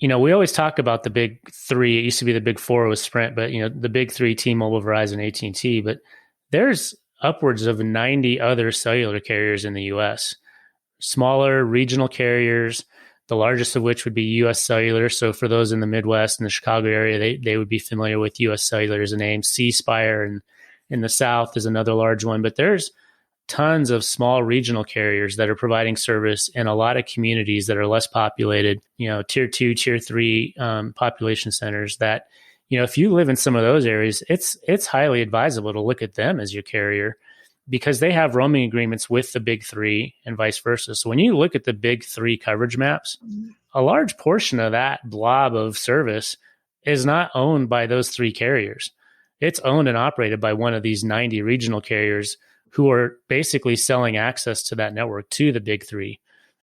We always talk about the big three. It used to be the big four with Sprint, but the big three: T-Mobile, Verizon, AT&T. But there's upwards of 90 other cellular carriers in the U.S. Smaller regional carriers, the largest of which would be U.S. Cellular. So for those in the Midwest and the Chicago area, they would be familiar with U.S. Cellular as a name. C Spire and in the South is another large one. But there's tons of small regional carriers that are providing service in a lot of communities that are less populated, tier two, tier three population centers that, if you live in some of those areas, it's highly advisable to look at them as your carrier because they have roaming agreements with the big three and vice versa. So when you look at the big three coverage maps, a large portion of that blob of service is not owned by those three carriers. It's owned and operated by one of these 90 regional carriers who are basically selling access to that network to the big three.